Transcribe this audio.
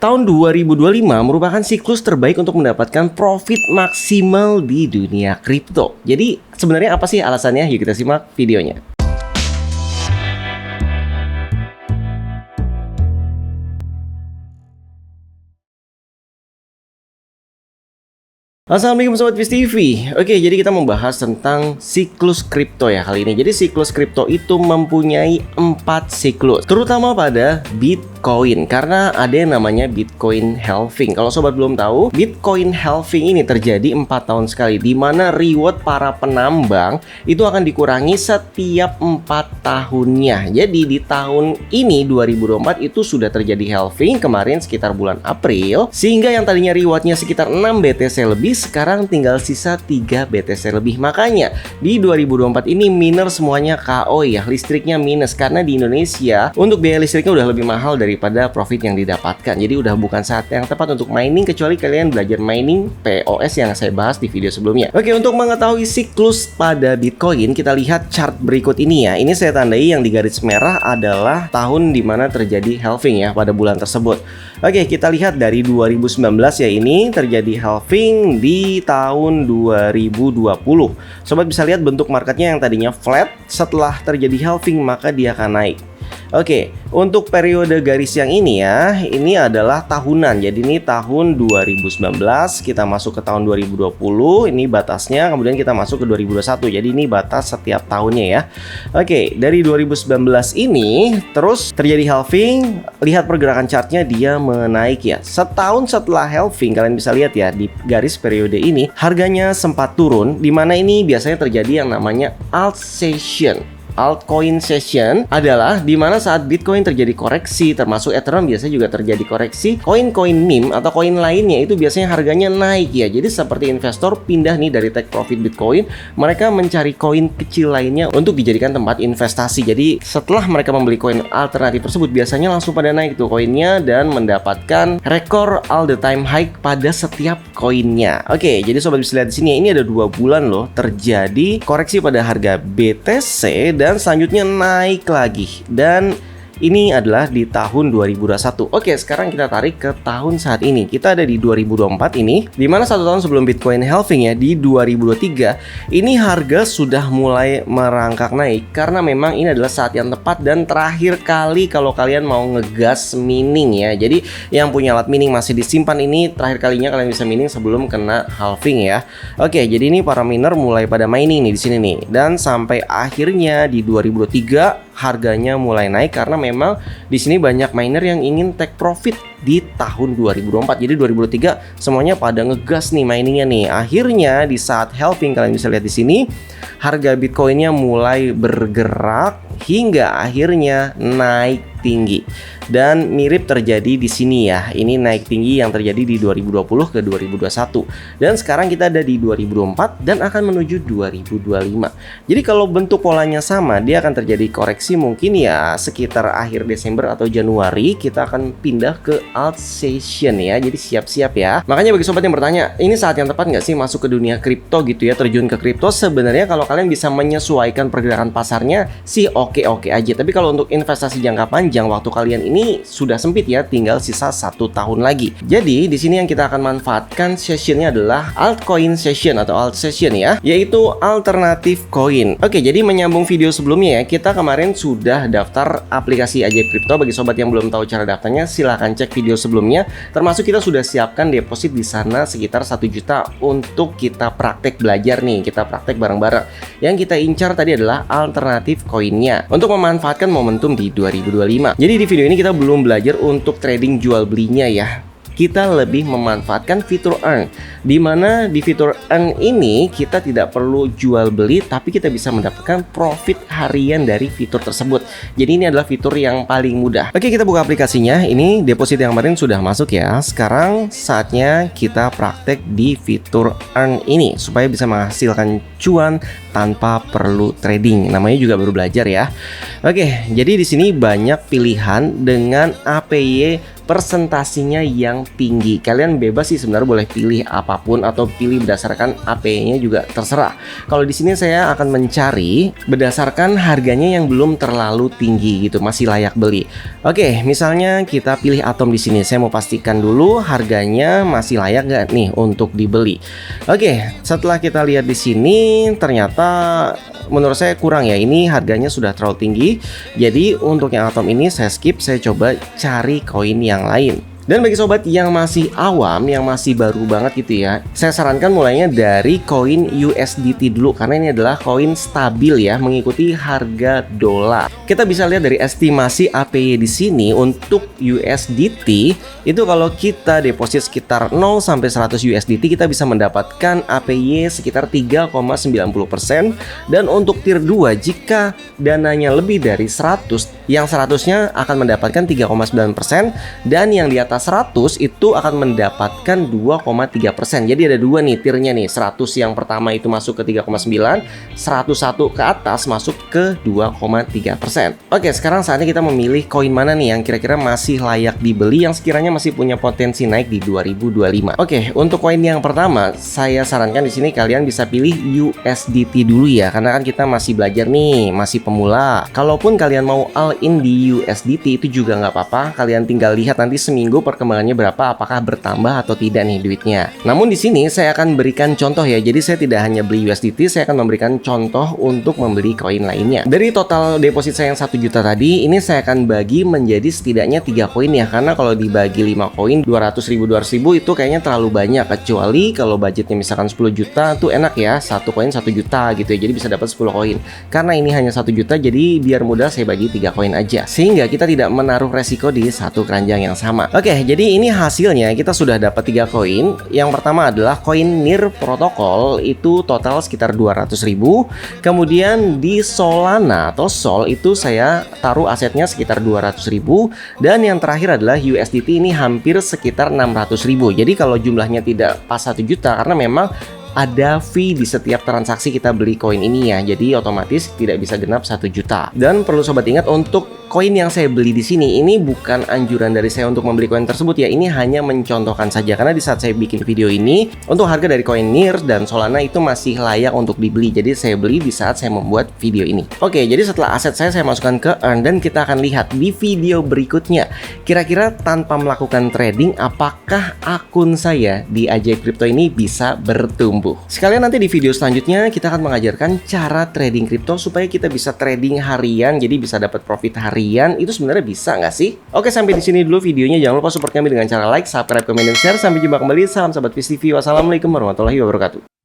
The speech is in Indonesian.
Tahun 2025 merupakan siklus terbaik untuk mendapatkan profit maksimal di dunia kripto. Jadi sebenarnya apa sih alasannya? Yuk kita simak videonya. Assalamualaikum Sobat Viz TV. Oke, jadi kita membahas tentang siklus kripto ya kali ini. Jadi siklus kripto itu mempunyai 4 siklus, terutama pada Bitcoin, karena ada yang namanya Bitcoin halving. Kalau sobat belum tahu, Bitcoin halving ini terjadi 4 tahun sekali, di mana reward para penambang itu akan dikurangi setiap 4 tahunnya. Jadi di tahun ini 2024 itu sudah terjadi halving kemarin sekitar bulan April, sehingga yang tadinya rewardnya sekitar 6 BTC lebih sekarang tinggal sisa 3 BTC lebih. Makanya di 2024 ini miner semuanya KO ya, listriknya minus karena di Indonesia untuk biaya listriknya udah lebih mahal daripada profit yang didapatkan. Jadi udah bukan saat yang tepat untuk mining kecuali kalian belajar mining POS yang saya bahas di video sebelumnya. Oke, untuk mengetahui siklus pada Bitcoin, kita lihat chart berikut ini ya. Ini saya tandai yang di garis merah adalah tahun dimana terjadi halving ya pada bulan tersebut. Oke, kita lihat dari 2019 ya, ini terjadi halving di tahun 2020. Sobat bisa lihat bentuk marketnya yang tadinya flat, setelah terjadi halving maka dia akan naik. Oke, untuk periode garis yang ini ya, ini adalah tahunan. Jadi ini tahun 2019, kita masuk ke tahun 2020, ini batasnya, kemudian kita masuk ke 2021. Jadi ini batas setiap tahunnya ya. Oke, dari 2019 ini terus terjadi halving, lihat pergerakan chartnya dia menaik ya. Setahun setelah halving, kalian bisa lihat ya di garis periode ini, harganya sempat turun, dimana ini biasanya terjadi yang namanya alt session. Altcoin session adalah dimana saat Bitcoin terjadi koreksi, termasuk Ethereum biasanya juga terjadi koreksi, koin-koin meme atau koin lainnya itu biasanya harganya naik ya. Jadi seperti investor pindah nih dari take profit Bitcoin, mereka mencari koin kecil lainnya untuk dijadikan tempat investasi. Jadi setelah mereka membeli koin alternatif tersebut, biasanya langsung pada naik tuh koinnya dan mendapatkan rekor all the time high pada setiap koinnya. Oke, jadi sobat bisa lihat di sini ini ada 2 bulan loh terjadi koreksi pada harga BTC dan selanjutnya naik lagi, dan ini adalah di tahun 2021. Oke, sekarang kita tarik ke tahun saat ini. Kita ada di 2024 ini, dimana 1 tahun sebelum Bitcoin halving ya, di 2023 ini harga sudah mulai merangkak naik karena memang ini adalah saat yang tepat dan terakhir kali kalau kalian mau ngegas mining ya. Jadi yang punya alat mining masih disimpan, ini terakhir kalinya kalian bisa mining sebelum kena halving ya. Oke, jadi ini para miner mulai pada mining nih di sini nih, dan sampai akhirnya di 2023 harganya mulai naik karena memang di sini banyak miner yang ingin take profit di tahun 2024. Jadi 2023 semuanya pada ngegas nih miningnya nih. Akhirnya di saat halving kalian bisa lihat di sini harga Bitcoinnya mulai bergerak hingga akhirnya naik tinggi. Dan mirip terjadi di sini ya. Ini naik tinggi yang terjadi di 2020 ke 2021. Dan sekarang kita ada di 2024 dan akan menuju 2025. Jadi kalau bentuk polanya sama, dia akan terjadi koreksi mungkin ya sekitar akhir Desember atau Januari. Kita akan pindah ke alt session ya. Jadi siap-siap ya. Makanya bagi sobat yang bertanya, ini saat yang tepat nggak sih masuk ke dunia kripto gitu ya, terjun ke kripto? Sebenarnya kalau kalian bisa menyesuaikan pergerakan pasarnya sih oke-oke aja. Tapi kalau untuk investasi jangka panjang, waktu kalian ini sudah sempit ya, tinggal sisa 1 tahun lagi. Jadi di sini yang kita akan manfaatkan sessionnya adalah altcoin session atau alt session ya, yaitu alternatif koin. Oke, jadi menyambung video sebelumnya ya, kita kemarin sudah daftar aplikasi Ajaib Kripto. Bagi sobat yang belum tahu cara daftarnya, silahkan cek video sebelumnya. Termasuk kita sudah siapkan deposit di sana sekitar 1 juta untuk kita praktek belajar nih, kita praktek bareng-bareng. Yang kita incar tadi adalah alternatif koinnya untuk memanfaatkan momentum di 2025. Jadi di video ini kita belum belajar untuk trading jual belinya ya. Kita lebih memanfaatkan fitur earn, dimana di fitur earn ini kita tidak perlu jual beli, tapi kita bisa mendapatkan profit harian dari fitur tersebut. Jadi ini adalah fitur yang paling mudah. Oke, kita buka aplikasinya. Ini deposit yang kemarin sudah masuk ya. Sekarang saatnya kita praktek di fitur earn ini supaya bisa menghasilkan cuan tanpa perlu trading. Namanya juga baru belajar ya. Oke, jadi di sini banyak pilihan dengan APY persentasinya yang tinggi. Kalian bebas sih sebenarnya, boleh pilih apapun atau pilih berdasarkan APY-nya juga terserah. Kalau di sini saya akan mencari berdasarkan harganya yang belum terlalu tinggi gitu, masih layak beli. Oke, misalnya kita pilih Atom di sini. Saya mau pastikan dulu harganya masih layak nggak nih untuk dibeli. Oke, setelah kita lihat di sini ternyata menurut saya kurang ya, ini harganya sudah terlalu tinggi. Jadi untuk yang Atom ini saya skip, saya coba cari koin yang lain. Dan bagi sobat yang masih awam, yang masih baru banget gitu ya, saya sarankan mulainya dari koin USDT dulu, karena ini adalah koin stabil ya, mengikuti harga dolar. Kita bisa lihat dari estimasi APY di sini untuk USDT itu kalau kita deposit sekitar 0 sampai 100 USDT kita bisa mendapatkan APY sekitar 3,90%, dan untuk tier 2 jika dananya lebih dari 100, yang 100-nya akan mendapatkan 3,9%, dan yang di atas 100 itu akan mendapatkan 2,3%. Jadi ada dua nih tiernya nih. 100 yang pertama itu masuk ke 3,9, 101 ke atas masuk ke 2,3%. Oke, sekarang saatnya kita memilih koin mana nih yang kira-kira masih layak dibeli, yang sekiranya masih punya potensi naik di 2025. Oke, untuk koin yang pertama saya sarankan di sini kalian bisa pilih USDT dulu ya, karena kan kita masih belajar nih, masih pemula. Kalaupun kalian mau all in di USDT itu juga nggak apa-apa. Kalian tinggal lihat nanti seminggu perkembangannya berapa, apakah bertambah atau tidak nih duitnya. Namun di sini saya akan berikan contoh ya. Jadi saya tidak hanya beli USDT, saya akan memberikan contoh untuk membeli koin lainnya. Dari total deposit saya yang 1 juta tadi, ini saya akan bagi menjadi setidaknya 3 koin ya. Karena kalau dibagi 5 koin 200.000 itu kayaknya terlalu banyak. Kecuali kalau budgetnya misalkan 10 juta tuh enak ya, satu koin 1 juta gitu ya. Jadi bisa dapat 10 koin. Karena ini hanya 1 juta, jadi biar mudah saya bagi 3 koin aja. Sehingga kita tidak menaruh resiko di satu keranjang yang sama. Oke, jadi ini hasilnya kita sudah dapat 3 koin. Yang pertama adalah koin NIR Protocol, itu total sekitar 200.000. Kemudian di Solana atau Sol itu saya taruh asetnya sekitar 200.000. Dan yang terakhir adalah USDT, ini hampir sekitar 600.000. Jadi kalau jumlahnya tidak pas 1 juta karena memang ada fee di setiap transaksi kita beli koin ini ya. Jadi otomatis tidak bisa genap 1 juta. Dan perlu sobat ingat, untuk koin yang saya beli di sini ini bukan anjuran dari saya untuk membeli koin tersebut ya. Ini hanya mencontohkan saja, karena di saat saya bikin video ini untuk harga dari koin NIR dan Solana itu masih layak untuk dibeli. Jadi saya beli di saat saya membuat video ini. Oke, jadi setelah aset saya masukkan ke earn, dan kita akan lihat di video berikutnya kira-kira tanpa melakukan trading apakah akun saya di Ajaib Crypto ini bisa bertumbuh. Sekalian nanti di video selanjutnya kita akan mengajarkan cara trading kripto supaya kita bisa trading harian, jadi bisa dapat profit harian. Itu sebenarnya bisa nggak sih? Oke, sampai di sini dulu videonya. Jangan lupa support kami dengan cara like, subscribe, komen, dan share. Sampai jumpa kembali. Salam sahabat Peace TV. Wassalamualaikum warahmatullahi wabarakatuh.